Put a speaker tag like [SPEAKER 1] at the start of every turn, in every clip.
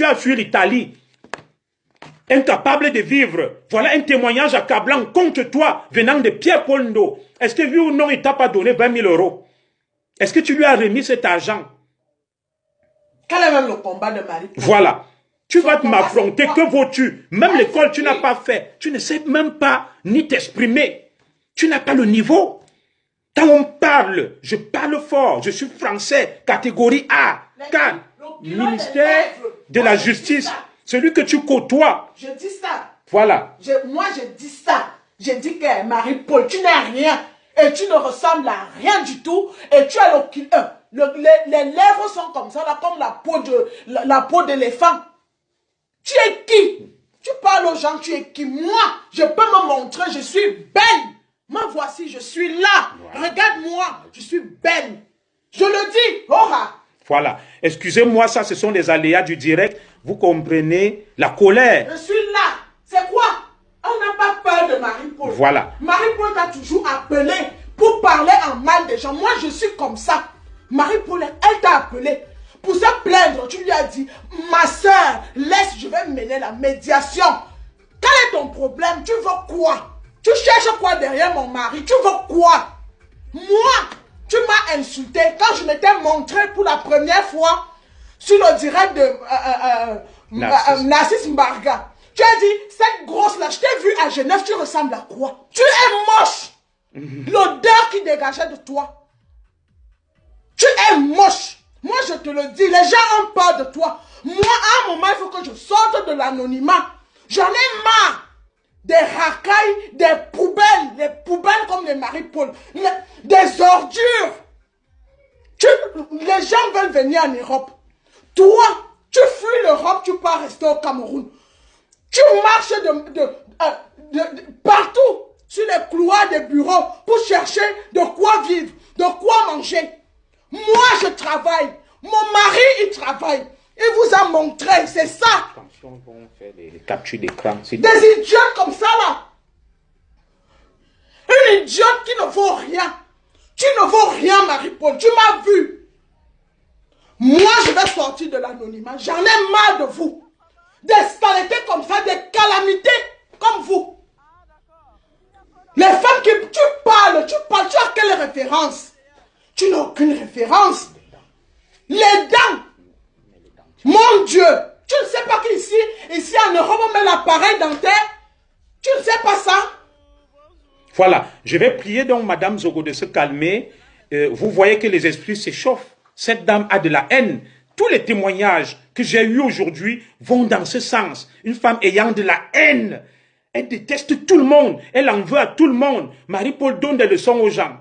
[SPEAKER 1] tu as fui l'Italie. Incapable de vivre. Voilà un témoignage accablant contre toi, venant de Pierre-Paul Ndo. Est-ce que, oui ou non, il ne t'a pas donné 20 000 euros? Est-ce que tu lui as remis cet argent?
[SPEAKER 2] Quel est même le combat de Marie-Paul?
[SPEAKER 1] Voilà. Tu vas m'affronter, que vaux-tu? Même l'école, tu n'as pas fait. Tu ne sais même pas ni t'exprimer. Tu n'as pas le niveau. Quand on parle, je parle fort. Je suis français, catégorie A. Car, ministère de la Justice, celui que tu côtoies.
[SPEAKER 2] Je dis ça.
[SPEAKER 1] Voilà.
[SPEAKER 2] Moi, je dis ça. Je dis que Marie-Paul, tu n'es rien. Et tu ne ressembles à rien du tout. Et tu as les lèvres sont comme ça, là, comme la peau d'éléphant. Tu es qui? Tu parles aux gens, tu es qui? Moi, je peux me montrer, je suis belle. Me voici, je suis là. Wow. Regarde-moi, je suis belle. Je le dis. Ora.
[SPEAKER 1] Voilà. Excusez-moi, ça, ce sont les aléas du direct. Vous comprenez la colère.
[SPEAKER 2] Je suis là. C'est quoi? On n'a pas peur de Marie-Paul.
[SPEAKER 1] Voilà.
[SPEAKER 2] Marie-Paul t'a toujours appelé pour parler en mal des gens. Moi, je suis comme ça. Marie-Paul, elle t'a appelé pour se plaindre. Tu lui as dit, ma soeur, laisse, je vais mener la médiation. Quel est ton problème? Tu veux quoi? Tu cherches quoi derrière mon mari? Tu veux quoi? Moi, tu m'as insulté quand je m'étais montré pour la première fois sur le direct de Narcisse Mbarga. Tu as dit, cette grosse-là, je t'ai vu à Genève, tu ressembles à quoi? Tu es moche. L'odeur qui dégageait de toi. Tu es moche. Moi, je te le dis, les gens ont peur de toi. Moi, à un moment, il faut que je sorte de l'anonymat. J'en ai marre des racailles, des poubelles, les poubelles comme les Marie-Paul, des ordures. Les gens veulent venir en Europe. Toi, tu fuis l'Europe, tu pars rester au Cameroun. Tu marches partout sur les couloirs des bureaux pour chercher de quoi vivre, de quoi manger. Moi, je travaille. Mon mari, il travaille. Il vous a montré, c'est ça.
[SPEAKER 1] Attention, on fait des captures d'écran.
[SPEAKER 2] Des idiotes comme ça, là. Une idiote qui ne vaut rien. Tu ne vaux rien, Marie-Paul. Tu m'as vu. Moi, je vais sortir de l'anonymat. J'en ai marre de vous. Des saletés comme ça, des calamités comme vous. Les femmes qui... Tu parles, tu as quelle référence? Tu n'as aucune référence. Les dents. Mon Dieu. Tu ne sais pas qu'ici en Europe, on met l'appareil dentaire. Tu ne sais pas ça?
[SPEAKER 1] Voilà. Je vais prier donc Madame Zogo de se calmer. Vous voyez que les esprits s'échauffent. Cette dame a de la haine. Tous les témoignages que j'ai eus aujourd'hui vont dans ce sens. Une femme ayant de la haine. Elle déteste tout le monde. Elle en veut à tout le monde. Marie-Paul donne des leçons aux gens.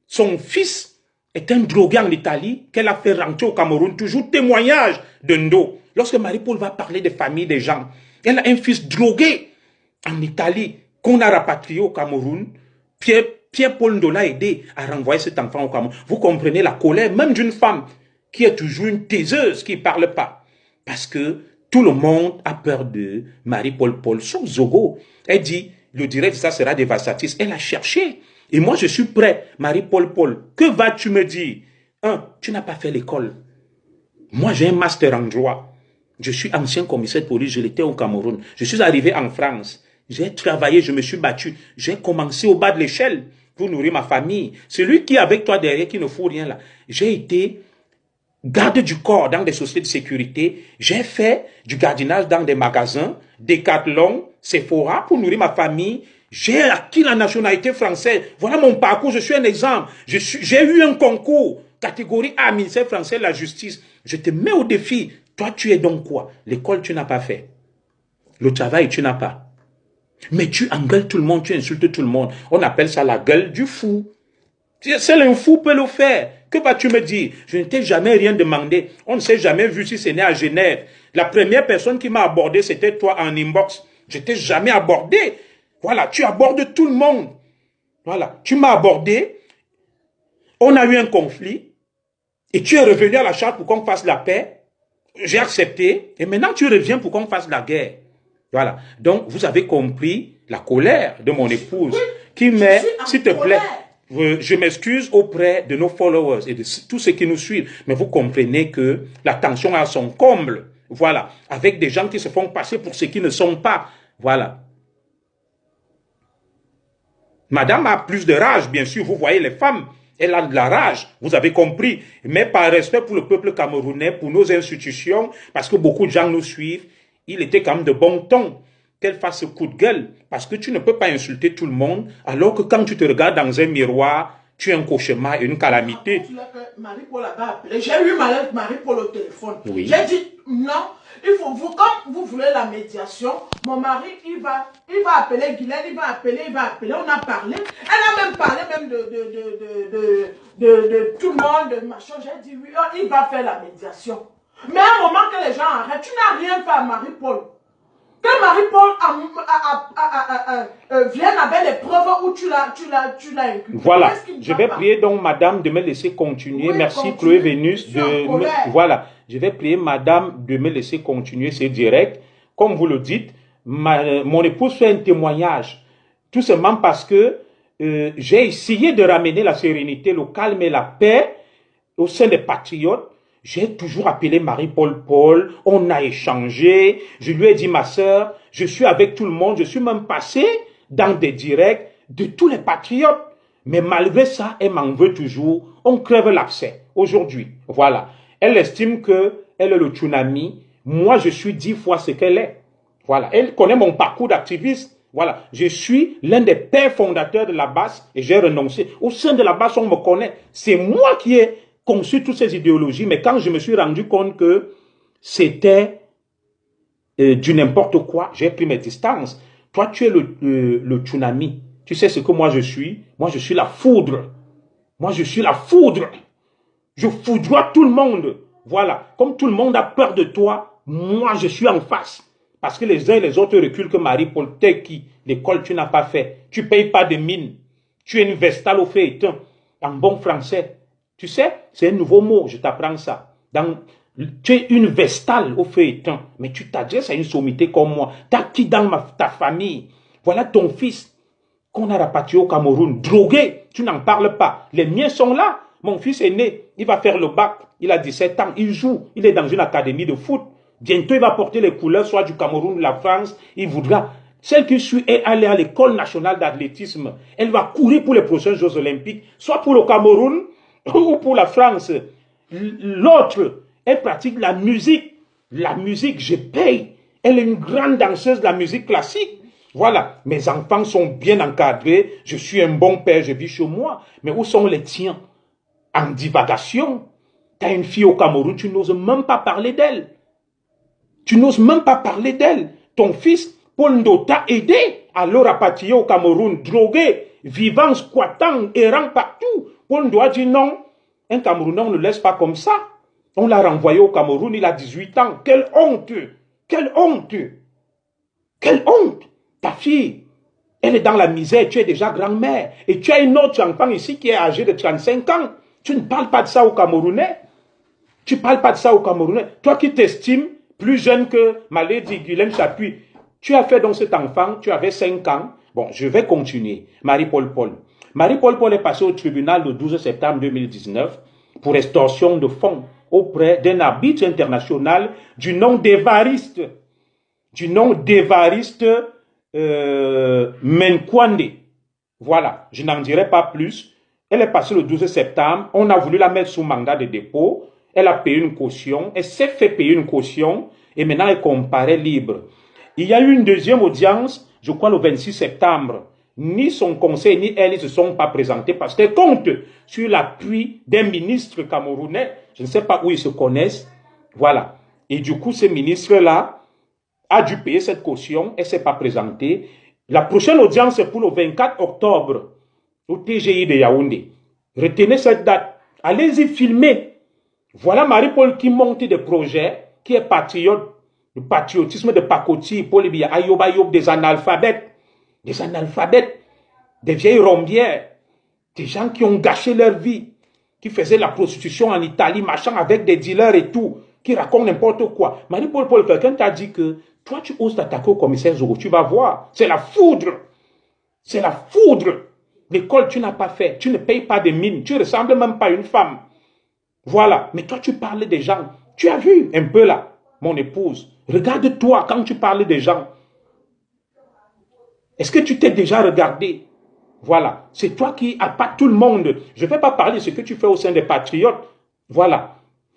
[SPEAKER 1] Son fils est un drogué en Italie qu'elle a fait rentrer au Cameroun. Toujours témoignage de Ndo. Lorsque Marie-Paul va parler des familles des gens, elle a un fils drogué en Italie qu'on a rapatrié au Cameroun. Pierre-Paul Ndo l'a aidé à renvoyer cet enfant au Cameroun. Vous comprenez la colère même d'une femme qui est toujours une taiseuse, qui ne parle pas. Parce que tout le monde a peur de Marie-Paul, sauf Zogo. Elle dit, le direct, ça sera dévastateur. Elle a cherché. Et moi, je suis prêt. Marie-Paul, que vas-tu me dire? Tu n'as pas fait l'école. Moi, j'ai un master en droit. Je suis ancien commissaire de police, je l'étais au Cameroun. Je suis arrivé en France. J'ai travaillé, je me suis battu. J'ai commencé au bas de l'échelle pour nourrir ma famille. Celui qui est avec toi derrière, qui ne fout rien là. J'ai été garde du corps dans des sociétés de sécurité. J'ai fait du gardiennage dans des magasins, Decathlon, Sephora pour nourrir ma famille. J'ai acquis la nationalité française. Voilà mon parcours, je suis un exemple. J'ai eu un concours, catégorie A, ministère français de la justice. Je te mets au défi. Toi, tu es donc quoi? L'école, tu n'as pas fait. Le travail, tu n'as pas. Mais tu engueules tout le monde, tu insultes tout le monde. On appelle ça la gueule du fou. Seul un fou peut le faire. Que vas-tu me dire? Je ne t'ai jamais rien demandé. On ne s'est jamais vu si ce n'est à Genève. La première personne qui m'a abordé, c'était toi en inbox. Je t'ai jamais abordé. Voilà, tu abordes tout le monde. Voilà, tu m'as abordé. On a eu un conflit. Et tu es revenu à la charge pour qu'on fasse la paix. J'ai accepté. Et maintenant, tu reviens pour qu'on fasse la guerre. Voilà. Donc, vous avez compris la colère de mon épouse. Qui met, s'il te plaît, je m'excuse auprès de nos followers et de tous ceux qui nous suivent. Mais vous comprenez que la tension a son comble. voilà, avec des gens qui se font passer pour ce qui ne sont pas, voilà. Madame a plus de rage, bien sûr, vous voyez les femmes, elle a de la rage, vous avez compris, mais par respect pour le peuple camerounais, pour nos institutions, parce que beaucoup de gens nous suivent, il était quand même de bon ton qu'elle fasse ce coup de gueule, parce que tu ne peux pas insulter tout le monde, alors que quand tu te regardes dans un miroir, tu es un cauchemar et une calamité.
[SPEAKER 2] Marie-Paul a appelé. J'ai eu Marie-Paul au téléphone.
[SPEAKER 1] Oui.
[SPEAKER 2] J'ai dit, non, il faut vous, comme vous voulez la médiation, mon mari, il va appeler Guylaine, il va appeler. On a parlé. Elle a même parlé même de tout le monde, de machin. J'ai dit, oui, il va faire la médiation. Mais à un moment que les gens arrêtent, tu n'as rien fait à Marie-Paul. Que Marie-Paul vienne avec les preuves où tu l'as inculpé.
[SPEAKER 1] Voilà, je vais prier donc madame de me laisser continuer. Oui, merci Chloé Vénus. Voilà, je vais prier madame de me laisser continuer, c'est direct. Comme vous le dites, mon épouse fait un témoignage. Tout simplement parce que j'ai essayé de ramener la sérénité, le calme et la paix au sein des patriotes. J'ai toujours appelé Marie-Paul Paul, on a échangé, je lui ai dit ma sœur, je suis avec tout le monde, je suis même passé dans des directs de tous les patriotes. Mais malgré ça, elle m'en veut toujours, on crève l'abcès aujourd'hui. Voilà, elle estime qu'elle est le tsunami, moi je suis 10 fois ce qu'elle est. Voilà, elle connaît mon parcours d'activiste. Voilà, je suis l'un des pères fondateurs de la BAS et j'ai renoncé. Au sein de la BAS, on me connaît. C'est moi qui ai conçu toutes ces idéologies, mais quand je me suis rendu compte que c'était du n'importe quoi, j'ai pris mes distances. Toi, tu es le tsunami. Tu sais ce que moi je suis? Moi, je suis la foudre. Moi, je suis la foudre. Je foudroie tout le monde. Voilà. Comme tout le monde a peur de toi, moi, je suis en face. Parce que les uns et les autres reculent que Marie-Paul, t'es qui? L'école, tu n'as pas fait. Tu ne payes pas de mine. Tu es une vestale au fait éteint. En bon français. Tu sais, c'est un nouveau mot, je t'apprends ça. Tu es une vestale au fait éteint, mais tu t'adresses à une sommité comme moi. T'as qui dans ta famille? Voilà ton fils qu'on a rapatrié au Cameroun, drogué, tu n'en parles pas. Les miens sont là. Mon fils est né, il va faire le bac, il a 17 ans, il joue, il est dans une académie de foot. Bientôt, il va porter les couleurs, soit du Cameroun ou de la France, il voudra. Celle qui suit est allée à l'école nationale d'athlétisme. Elle va courir pour les prochains Jeux olympiques, soit pour le Cameroun, ou pour la France. L'autre, elle pratique la musique. La musique, je paye. Elle est une grande danseuse de la musique classique. Voilà, mes enfants sont bien encadrés. Je suis un bon père, je vis chez moi. Mais où sont les tiens? En divagation. Tu as une fille au Cameroun, tu n'oses même pas parler d'elle. Tu n'oses même pas parler d'elle. Ton fils, Paul Ndo, t'a aidé à le rapatrier au Cameroun, drogué, vivant, squattant, errant partout. Paul Ndo a dit non, un Camerounais, on ne le laisse pas comme ça. On l'a renvoyé au Cameroun, il a 18 ans. Quelle honte! Quelle honte! Quelle honte! Ta fille, elle est dans la misère, tu es déjà grand-mère. Et tu as une autre enfant ici qui est âgée de 35 ans. Tu ne parles pas de ça aux Camerounais. Tu ne parles pas de ça aux Camerounais. Toi qui t'estimes plus jeune que Malady Guylaine Chapuis, tu as fait donc cet enfant, tu avais 5 ans. Bon, je vais continuer. Marie-Paul Paul. Marie-Paul Paul est passée au tribunal le 12 septembre 2019 pour extorsion de fonds auprès d'un arbitre international du nom d'Évariste. Du nom d'Évariste Menkwande. Voilà, je n'en dirai pas plus. Elle est passée le 12 septembre. On a voulu la mettre sous mandat de dépôt. Elle a payé une caution. Elle s'est fait payer une caution. Et maintenant, elle comparaît libre. Il y a eu une deuxième audience, je crois le 26 septembre. Ni son conseil, ni elle ne se sont pas présentés parce qu'elle compte sur l'appui d'un ministre camerounais. Je ne sais pas où ils se connaissent. Voilà. Et du coup, ce ministre-là a dû payer cette caution. Elle ne s'est pas présentée. La prochaine audience est pour le 24 octobre au TGI de Yaoundé. Retenez cette date. Allez-y filmer. Voilà Marie-Paul qui monte des projets, qui est patriote, le patriotisme de Pakoti, Paul Biya, Ayoub Ayoub, des analphabètes, des vieilles rombières, des gens qui ont gâché leur vie, qui faisaient la prostitution en Italie, marchant avec des dealers et tout, qui racontent n'importe quoi. Marie-Paul Paul, quelqu'un t'a dit que toi tu oses t'attaquer au commissaire Zogo, tu vas voir, c'est la foudre. C'est la foudre. L'école, tu n'as pas fait. Tu ne payes pas de mine. Tu ne ressembles même pas à une femme. Voilà. Mais toi, tu parles des gens. Tu as vu un peu là. mon épouse. Regarde-toi quand tu parles des gens. Est-ce que tu t'es déjà regardé? Voilà. C'est toi qui appâtes tout le monde. Je ne vais pas parler de ce que tu fais au sein des patriotes. Voilà.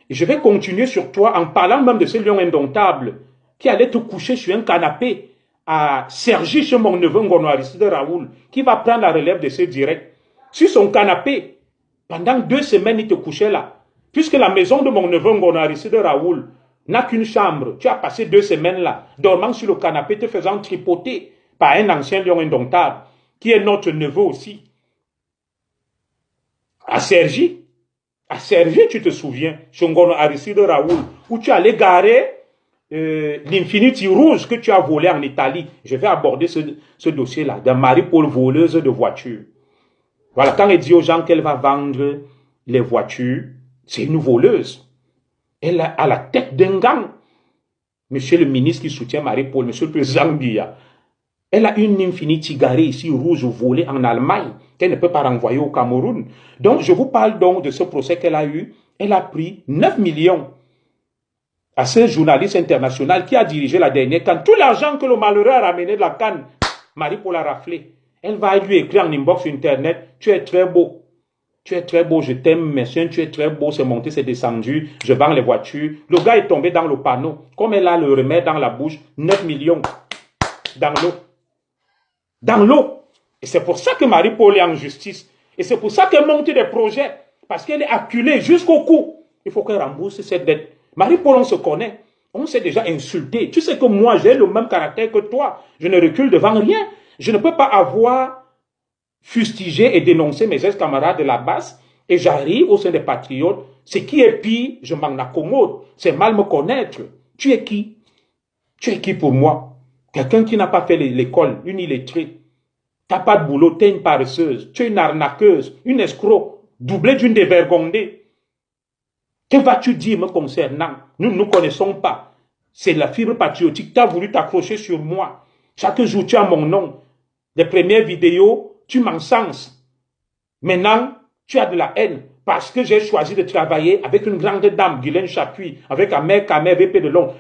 [SPEAKER 1] Et je vais continuer sur toi en parlant même de ce lion indomptable qui allait te coucher sur un canapé à Sergi chez mon neveu Ngono Aristide Raoul, qui va prendre la relève de ce direct. Sur son canapé, pendant 2 semaines, il te couchait là. Puisque la maison de mon neveu Ngono Aristide Raoul n'a qu'une chambre, tu as passé 2 semaines là, dormant sur le canapé, te faisant tripoter par un ancien lion indomptable, qui est notre neveu aussi. À Sergi, tu te souviens, chez Ngono Aristide Raoul, où tu allais garer l'Infinity rouge que tu as volé en Italie. Je vais aborder ce dossier-là, de Marie-Paul voleuse de voitures. Voilà, quand elle dit aux gens qu'elle va vendre les voitures, c'est une voleuse. Elle est à la tête d'un gang. Monsieur le ministre qui soutient Marie-Paul, monsieur le président Biya, elle a une Infinity garée ici, rouge, volée en Allemagne, qu'elle ne peut pas renvoyer au Cameroun. Donc, je vous parle donc de ce procès qu'elle a eu. Elle a pris 9 millions à ce journaliste international qui a dirigé la dernière CAN. Tout l'argent que le malheureux a ramené de la CAN, Marie-Paul a raflé. Elle va lui écrire en inbox internet, tu es très beau. Tu es très beau, je t'aime, monsieur, tu es très beau, c'est monté, c'est descendu, je vends les voitures. Le gars est tombé dans le panneau. Comme elle a le remède dans la bouche, 9 millions dans l'eau. Dans l'eau. Et c'est pour ça que Marie-Paul est en justice. Et c'est pour ça qu'elle monte des projets. Parce qu'elle est acculée jusqu'au cou. Il faut qu'elle rembourse cette dette. Marie-Paul, on se connaît. On s'est déjà insulté. Tu sais que moi, j'ai le même caractère que toi. Je ne recule devant rien. Je ne peux pas avoir fustigé et dénoncé mes ex-camarades de la base. Et j'arrive au sein des patriotes. Ce qui est pire, je m'en accommode. C'est mal me connaître. Tu es qui? Tu es qui pour moi? Quelqu'un qui n'a pas fait l'école, une illettrée. Tu n'as pas de boulot, tu es une paresseuse, tu es une arnaqueuse, une escroc, doublée d'une dévergondée. Que vas-tu dire me concernant? Nous ne nous connaissons pas. C'est la fibre patriotique. Tu as voulu t'accrocher sur moi. Chaque jour, tu as mon nom. Les premières vidéos, tu m'encenses. Maintenant, tu as de la haine parce que j'ai choisi de travailler avec une grande dame, Guylaine Chapuis, avec Ahmed Kamer, VP de Londres.